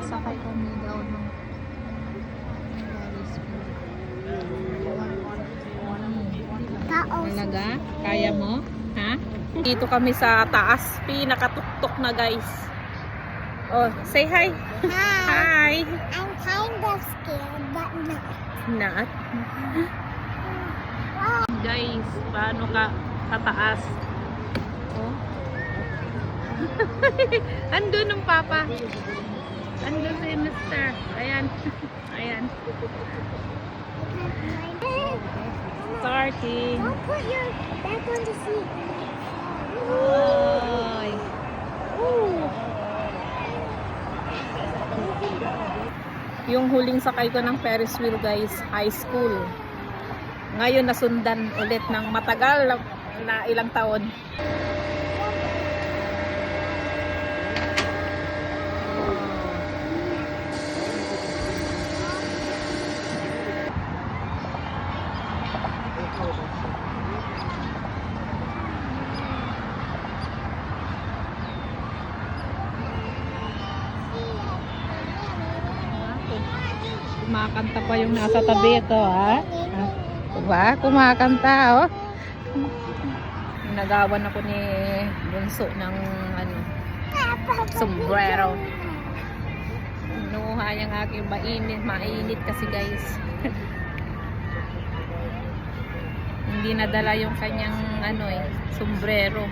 Sasakay kami daw ng talaga? Kaya mo? Ha? Dito kami sa taas. Pinakatuktok na guys. Oh, say hi. Hi. I'm kind of scared, but not. Not. Guys, paano ka kataas? Oh. Andun ang papa. Andun si Mister. Ayan. Ayan. Starting. Don't put your back on the seat. Ay. Yung huling sakay ko ng Ferris wheel guys, high school. Ngayon nasundan ulit ng matagal na ilang taon. Kumakanta pa yung nasa tabi ito, ha? Diba? Kumakanta, oh. Nagawan ako ni Bunso ng ano, sombrero. Inuha yung aking mainit kasi guys. Hindi nadala yung kanyang ano sombrero.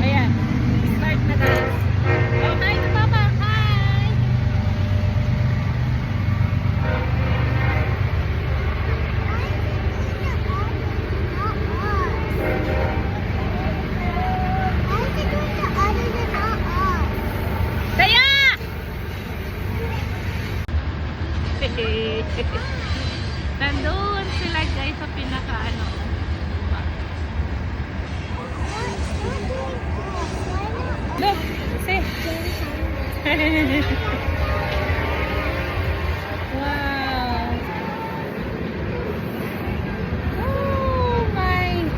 Ayan. Start na guys. Oh, hi to Papa. Hi. Kaya! Nandun sila guys sa pinaka ano. Look, see. Wow. Oh my.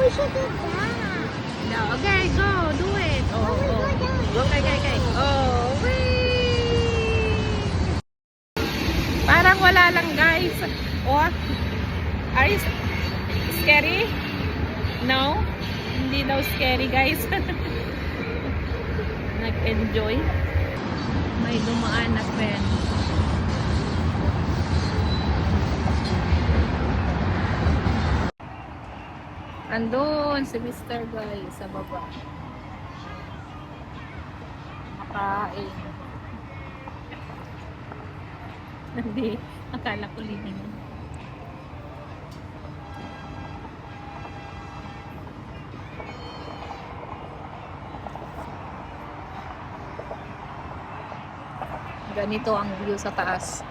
We should do that. No, okay, go, do it. Oh, Mom, we oh. go down. Okay. Oh, wee! Parang wala lang guys. Oh, are you scary? No? Hindi daw scary guys. Nag-enjoy. May dumaan na friend. Andun si Mr. guys sa baba. Makain. Hindi. Akala ko linig. Ganito ang view sa taas.